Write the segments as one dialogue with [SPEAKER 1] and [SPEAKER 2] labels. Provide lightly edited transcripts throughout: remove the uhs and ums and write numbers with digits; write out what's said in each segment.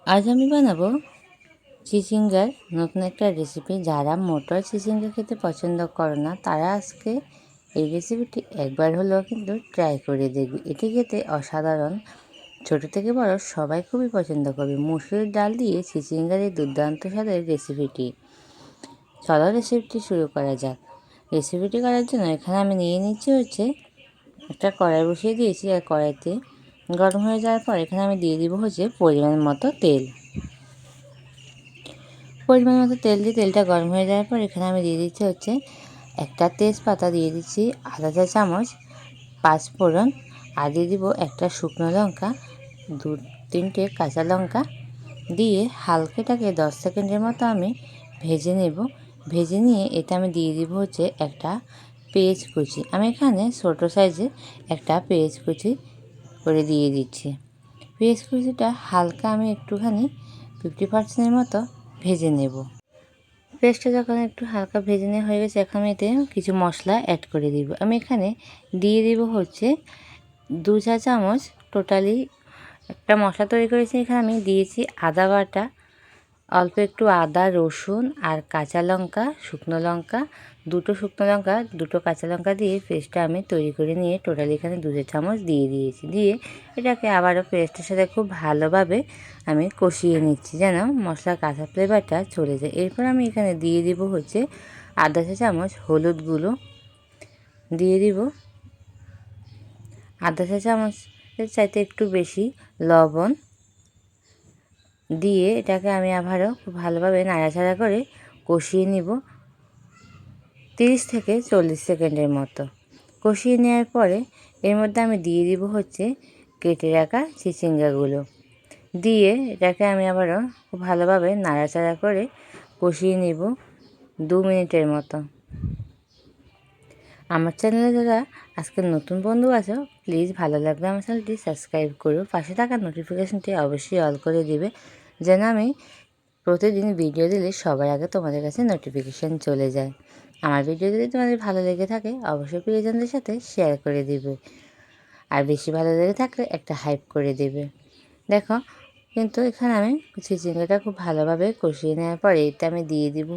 [SPEAKER 1] আজ আমি বানাবো চিচিঙ্গার নতুন একটা রেসিপি। যারা মটর চিচিঙ্গা খেতে পছন্দ করে না তারা আজকে এই রেসিপিটি একবার হলেও কিন্তু ট্রাই করে দেখবে। এটি খেতে অসাধারণ, ছোট থেকে বড় সবাই খুবই পছন্দ করবে। মুসুরির ডাল দিয়ে চিচিঙ্গার এই দুর্দান্ত স্বাদের রেসিপিটি। চলো রেসিপিটি শুরু করা যাক। রেসিপিটি করার জন্য এখানে আমি নিয়ে নিচ্ছি একটা কড়াই বসিয়ে দিয়েছি, আর কড়াইতে গরম হয়ে যাওয়ার পর এখানে আমি দিয়ে দিব পরিমাণ মতো তেল। দিয়ে তেলটা গরম হয়ে যাওয়ার পর এখানে আমি দিয়ে দিচ্ছি একটা তেজপাতা, দিয়ে দিচ্ছি আধা চা চামচ পাঁচফোড়ন, আর দিয়ে দিব একটা শুকনো লঙ্কা, 2-3টে কাঁচা লঙ্কা দিয়ে হালকাটাকে 10 সেকেন্ডের মতো আমি ভেজে নেব। ভেজে নিয়ে এতে আমি দিয়ে দিব একটা পেঁয়াজ কুচি। আমি এখানে ছোটো সাইজে একটা পেঁয়াজ কুচি করে দিয়ে দিচ্ছি। পেঁয়াজ কুচিটা হালকা আমি একটুখানি 50% মতো ভেজে নেব। পেস্টটা যখন একটু হালকা ভেজে নেওয়া হয়ে গেছে, এখন আমি এতে কিছু মশলা অ্যাড করে দিব। আমি এখানে দিয়ে দিব 2 চা চামচ টোটালি একটা মশলা তৈরি করেছি। এখানে আমি দিয়েছি আদা বাটা, অল্প একটু আদা, রসুন আর কাঁচা লঙ্কা, শুকনো লঙ্কা, 2টো শুকনো লঙ্কা, 2টো কাঁচা লঙ্কা দিয়ে পেস্টটা আমি তৈরি করে নিয়ে টোটালি এখানে 2 চা চামচ দিয়ে দিয়েছি। দিয়ে এটাকে আবারও পেস্টের সাথে খুব ভালোভাবে আমি কষিয়ে নিচ্ছি, যেন মশলার কাঁচা ফ্লেভারটা চলে যায়। এরপর আমি এখানে দিয়ে দিব আধা চা চামচ হলুদ গুঁড়ো, দিয়ে দিব আধা চা চামচের চাইতে একটু বেশি লবণ, দিয়ে এটাকে আমি আবারও খুব ভালোভাবে নাড়াচাড়া করে কষিয়ে নিব 30 থেকে 40 সেকেন্ডের মতো। কষিয়ে নেওয়ার পরে এর মধ্যে আমি দিয়ে দিব কেটে রাখা চিচিঙ্গাগুলো, দিয়ে এটাকে আমি আবারও খুব ভালোভাবে নাড়াচাড়া করে কষিয়ে নিব 2 মিনিটের মতো। আমার চ্যানেলে যারা আজকে নতুন বন্ধু আছো, প্লিজ ভালো লাগলে আমার চ্যানেলটি সাবস্ক্রাইব করো, পাশে থাকা নোটিফিকেশনটি অবশ্যই অল করে দিবে, যেন আমি প্রতিদিন ভিডিও দিলে সবার আগে তোমাদের কাছে নোটিফিকেশান চলে যায়। আমার ভিডিও যদি তোমাদের ভালো লেগে থাকে অবশ্যই প্রিয়জনদের সাথে শেয়ার করে দিবে, আর বেশি ভালো লেগে থাকলে একটা হাইপ করে দেবে। দেখো কিন্তু এখানে আমি চিচিঙ্গাটা খুব ভালোভাবে কষিয়ে নেওয়ার পরে এতে আমি দিয়ে দিব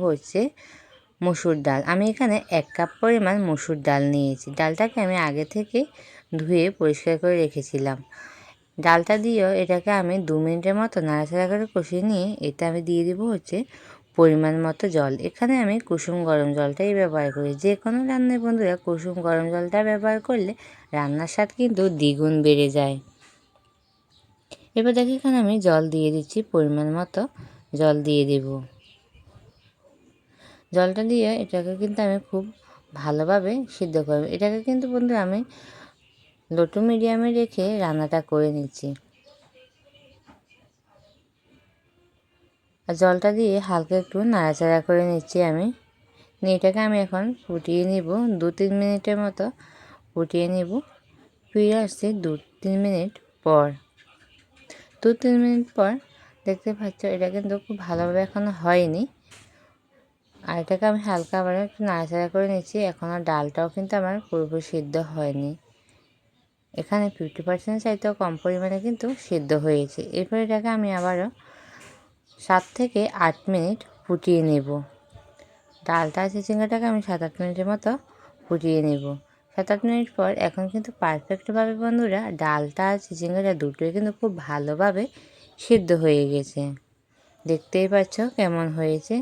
[SPEAKER 1] মসুর ডাল। আমি এখানে 1 কাপ পরিমাণ মসুর ডাল নিয়েছি। ডালটাকে আমি আগে থেকে ধুয়ে পরিষ্কার করে রেখেছিলাম। ডালটা দিয়েও এটাকে আমি 2 মিনিটের মতো নাড়াচাড়া করে কষিয়ে নিয়ে এতে আমি দিয়ে দিব পরিমাণ মতো জল। এখানে আমি কুসুম গরম জলটাই ব্যবহার করি। যে কোনো রান্নায় বন্ধুরা কুসুম গরম জলটা ব্যবহার করলে রান্নার স্বাদ কিন্তু দ্বিগুণ বেড়ে যায়। এবার দেখি এখানে আমি জল দিয়ে দিচ্ছি, পরিমাণ মতো জল দিয়ে দেব। জলটা দিয়ে এটাকে কিন্তু আমি খুব ভালোভাবে সিদ্ধ করব। এটাকে কিন্তু বন্ধুরা আমি লো টু মিডিয়ামে রেখে রান্নাটা করে নিচ্ছি। আর জলটা দিয়ে হালকা একটু নাড়াচাড়া করে নিচ্ছি আমি। এটাকে আমি এখন ফুটিয়ে নিব 2-3 মিনিটের মতো ফুটিয়ে নিব। ফিরে আসছি 2-3 মিনিট পর। 2-3 মিনিট পর দেখতে পাচ্ছ এটা কিন্তু খুব ভালোভাবে এখনও হয়নি, আর এটাকে আমি হালকা আবার একটু নাড়াচাড়া করে নিচ্ছি। এখনও ডালটাও কিন্তু আমার পুরোপুরি সিদ্ধ হয়নি, এখানে 50% চাইতেও কম পরিমাণে কিন্তু সিদ্ধ হয়েছে। এরপর এটাকে আমি আবারও 7 থেকে 8 মিনিট ফুটিয়ে নেব। ডালটা চিচিঙ্গাটাকে আমি 7-8 মিনিটের মতো ফুটিয়ে নেব। 7-8 মিনিট পর এখন কিন্তু পারফেক্টভাবে বন্ধুরা ডালটা আর চিচিঙ্গাটা দুটোই কিন্তু খুব ভালোভাবে সিদ্ধ হয়ে গেছে। দেখতেই পাচ্ছ কেমন হয়েছে,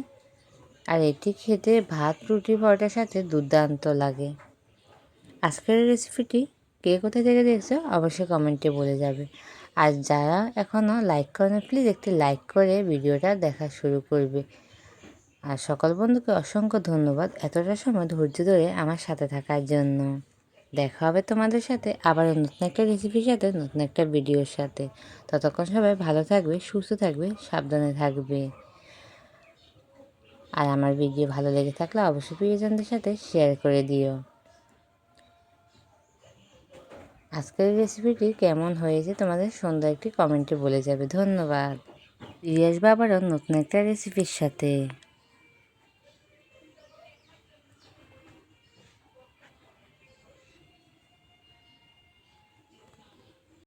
[SPEAKER 1] আর এটি খেতে ভাত, রুটি, পরোটার সাথে দুর্দান্ত লাগে। আজকের রেসিপিটি কে কোথায় থেকে দেখছো অবশ্যই কমেন্টে বলে যাবে। আর যারা এখনও লাইক করেনি প্লিজ একটি লাইক করে ভিডিওটা দেখা শুরু করবে। আর সকল বন্ধুকে অসংখ্য ধন্যবাদ এতটা সময় ধৈর্য ধরে আমার সাথে থাকার জন্য। দেখা হবে তোমাদের সাথে আবার নতুন একটা রেসিপির সাথে, নতুন একটা ভিডিওর সাথে। ততক্ষণ সবাই ভালো থাকবে, সুস্থ থাকবে, সাবধানে থাকবে। আর আমার ভিডিও ভালো লেগে থাকলে অবশ্যই প্রিয়জনদের সাথে শেয়ার করে দিও। আজকের রেসিপিটি কেমন হয়েছে তোমাদের সুন্দর একটি কমেন্টে বলে যাবে। ধন্যবাদ। ফিরে আসবো আবারও নতুন একটা রেসিপির সাথে।